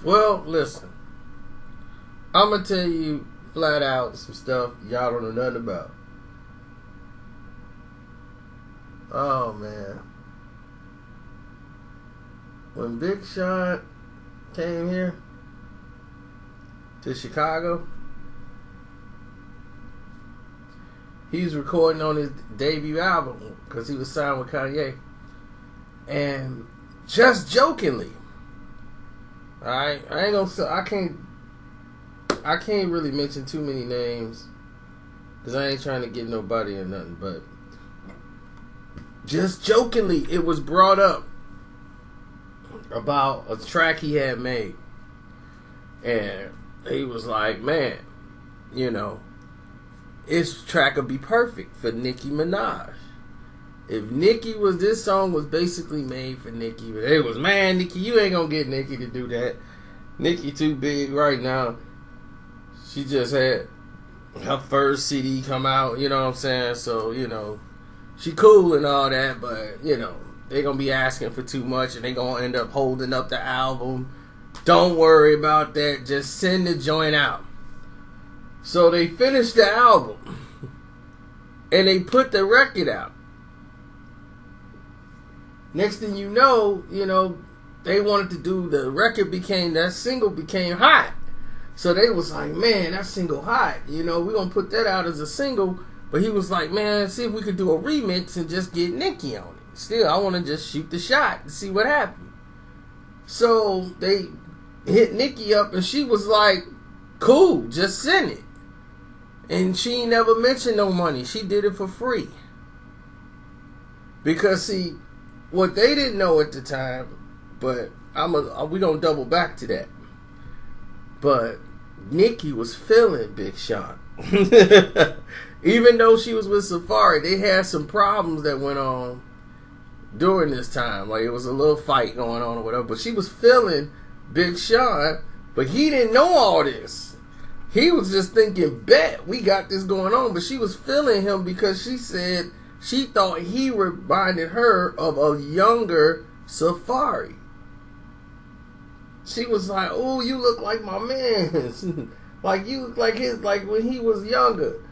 Well, listen. I'm going to tell you flat out some stuff y'all don't know nothing about. Oh, man. When Big Sean came here to Chicago, he was recording on his debut album because he was signed with Kanye. And just jokingly, alright, I can't really mention too many names because I ain't trying to get nobody or nothing, but just jokingly, it was brought up about a track he had made. And he was like, man, you know, this track would be perfect for Nicki Minaj. If Nicki was, this song was basically made for Nicki. But it was, man, Nicki, you ain't gonna get Nicki to do that. Nicki too big right now. She just had her first CD come out, you know what I'm saying? So, you know, she cool and all that, but, you know, they gonna be asking for too much and they gonna end up holding up the album. Don't worry about that. Just send the joint out. So they finished the album and they put the record out. Next thing you know, they wanted to do, the record that single became hot. So they was like, man, that single hot. We're going to put that out as a single. But he was like, man, see if we could do a remix and just get Nicki on it. Still, I want to just shoot the shot and see what happened. So they hit Nicki up and she was like, cool, just send it. And she never mentioned no money. She did it for free. Because, see, what they didn't know at the time, but we gonna double back to that. But Nicki was feeling Big Sean. Even though she was with Safari, they had some problems that went on during this time. Like, it was a little fight going on or whatever. But she was feeling Big Sean, but he didn't know all this. He was just thinking, bet, we got this going on. But she was feeling him because she said she thought he reminded her of a younger Safari. She was like, oh, you look like my man. Like, you look like when he was younger.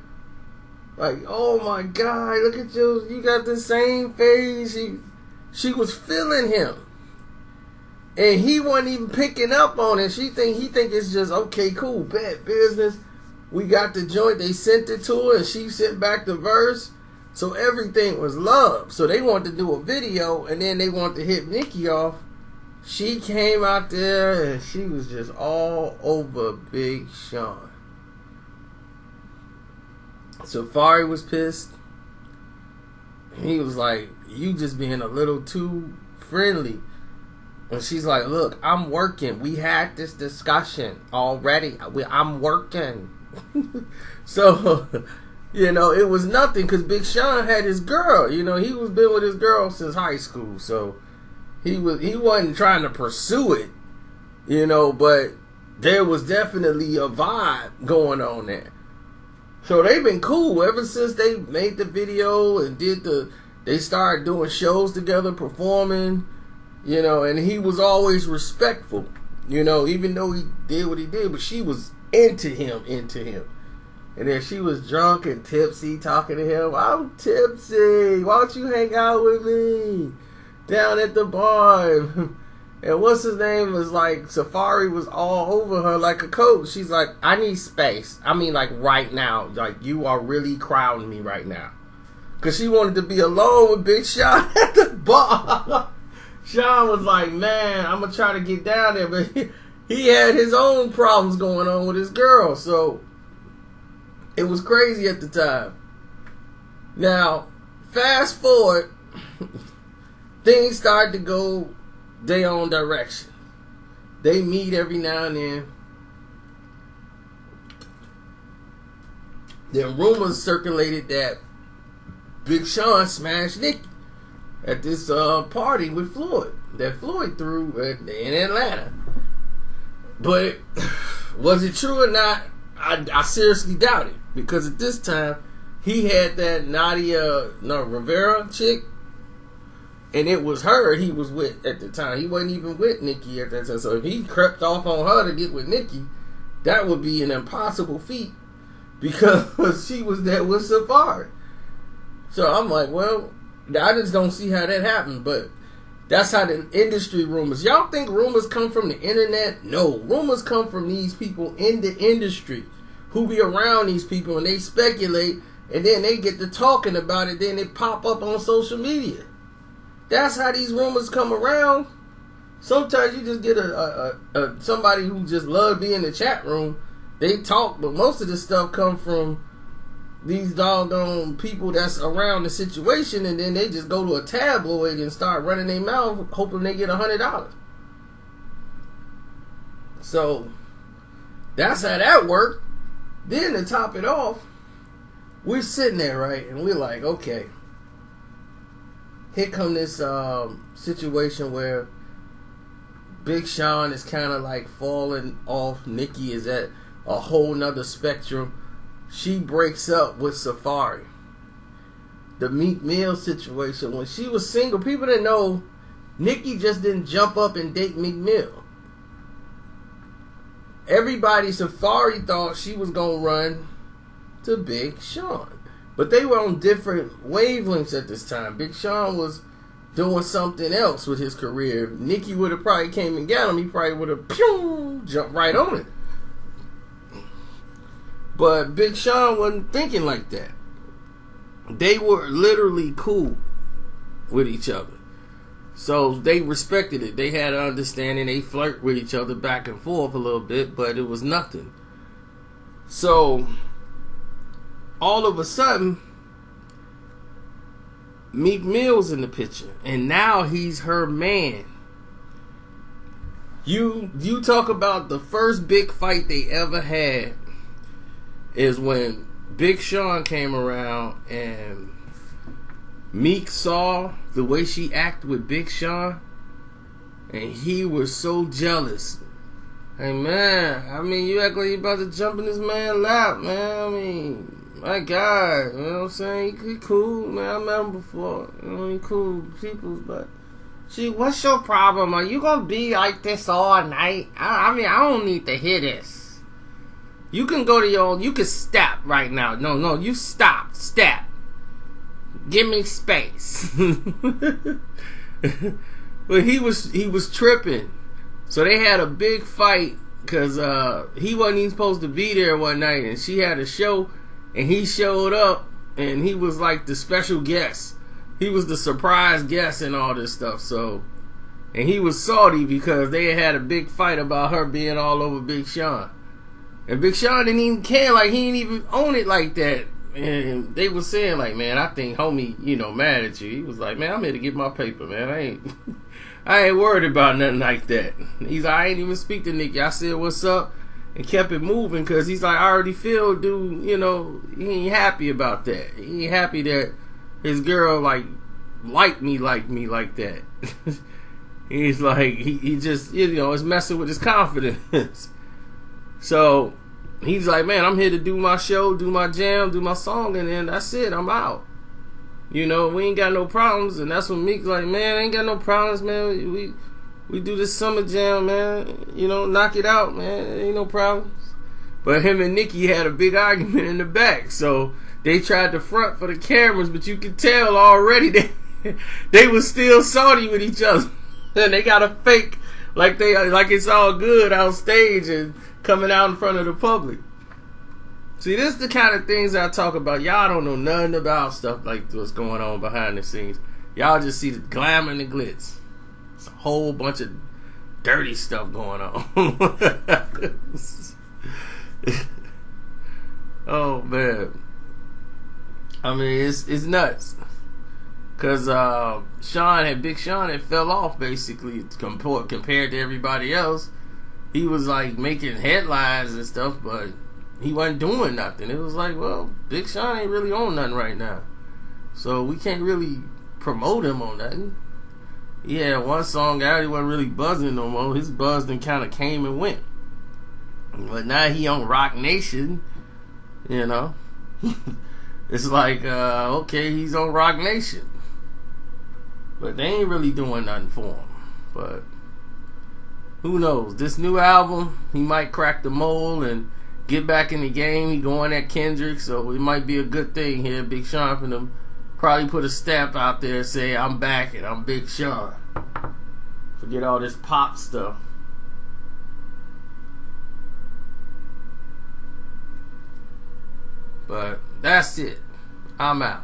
Like, oh my God, look at you got the same face. She was feeling him. And he wasn't even picking up on it. He think it's just, okay, cool, bad business. We got the joint. They sent it to her and she sent back the verse. So everything was love. So they wanted to do a video and then they wanted to hit Nicki off. She came out there and she was just all over Big Sean. Safari was pissed. He was like, you just being a little too friendly. And she's like, look, I'm working. We had this discussion already. I'm working. So, it was nothing because Big Sean had his girl. He was been with his girl since high school. So he wasn't trying to pursue it, but there was definitely a vibe going on there. So they've been cool ever since they made the video and they started doing shows together, performing. And he was always respectful, even though he did what he did, but she was into him. And then she was drunk and tipsy talking to him. I'm tipsy. Why don't you hang out with me down at the bar? And what's his name was like, Safari was all over her like a coach. She's like, I need space. I mean, like right now, like you are really crowding me right now. Because she wanted to be alone with Big Sean at the bar. Sean was like, man, I'm going to try to get down there. But he had his own problems going on with his girl. So it was crazy at the time. Now, fast forward, things started to go their own direction. They meet every now and then. Then rumors circulated that Big Sean smashed Nicki at this party with Floyd that Floyd threw in Atlanta. But was it true or not? I seriously doubt it, because at this time he had that Rivera chick. And it was her he was with at the time. He wasn't even with Nicki at that time. So if he crept off on her to get with Nicki, that would be an impossible feat because she was there with Safari. So I'm like, well, I just don't see how that happened. But that's how the industry rumors. Y'all think rumors come from the internet? No. Rumors come from these people in the industry who be around these people and they speculate and then they get to talking about it. Then it pop up on social media. That's how these rumors come around. Sometimes you just get a somebody who just love being in the chat room. They talk, but most of the stuff come from these doggone people that's around the situation, and then they just go to a tabloid and start running their mouth, hoping they get $100. So that's how that worked. Then to top it off, we're sitting there, right, and we're like, okay. Here come this situation where Big Sean is kind of like falling off. Nicki is at a whole nother spectrum. She breaks up with Safari. The Meek Mill situation. When she was single, people didn't know Nicki just didn't jump up and date Meek Mill. Everybody, Safari thought she was going to run to Big Sean. But they were on different wavelengths at this time. Big Sean was doing something else with his career. If Nicki would have probably came and got him, he probably would have jumped right on it. But Big Sean wasn't thinking like that. They were literally cool with each other. So they respected it. They had an understanding. They flirt with each other back and forth a little bit, but it was nothing. So all of a sudden, Meek Mill's in the picture, and now he's her man. You talk about the first big fight they ever had is when Big Sean came around and Meek saw the way she acted with Big Sean, and he was so jealous. Hey man, I mean, you act like you about to jump in this man's lap, man. I mean, my God, you know what I'm saying? He cool, man. I met him before. You know, he cool people, but see, what's your problem? Are you gonna be like this all night? I mean, I don't need to hear this. You can go to your own, you can stop right now. No, you stop. Give me space. But he was tripping. So they had a big fight because he wasn't even supposed to be there one night, and she had a show. And he showed up, and he was like the special guest. He was the surprise guest and all this stuff. So, and he was salty because they had a big fight about her being all over Big Sean. And Big Sean didn't even care. Like, he didn't even own it like that. And they were saying, like, man, I think homie, mad at you. He was like, man, I'm here to get my paper, man. I ain't worried about nothing like that. He's like, I ain't even speak to Nicki. I said, what's up? And kept it moving because he's like, I already feel, dude, he ain't happy about that. He ain't happy that his girl, like me like that. He's like, he just, is messing with his confidence. So he's like, man, I'm here to do my show, do my jam, do my song, and then that's it. I'm out. We ain't got no problems. And that's when Meek's like, man, I ain't got no problems, man. We do this summer jam, man. Knock it out, man. Ain't no problems. But him and Nicki had a big argument in the back. So they tried to front for the cameras, but you could tell already they was still salty with each other. And they got a fake like it's all good out stage and coming out in front of the public. See, this is the kind of things I talk about. Y'all don't know nothing about stuff like what's going on behind the scenes. Y'all just see the glamour and the glitz. It's a whole bunch of dirty stuff going on. Oh man, I mean it's nuts. Cause Big Sean had fell off basically compared to everybody else. He was like making headlines and stuff, but he wasn't doing nothing. It was like, well, Big Sean ain't really on nothing right now, so we can't really promote him on nothing. He had one song out, he wasn't really buzzing no more. His buzz then kind of came and went. But now he on Rock Nation, It's like, okay, he's on Rock Nation. But they ain't really doing nothing for him. But who knows? This new album, he might crack the mold and get back in the game. He going at Kendrick, so it might be a good thing here. Big Sean for them probably put a stamp out there and say, I'm back and I'm Big Sean. Forget all this pop stuff. But that's it. I'm out.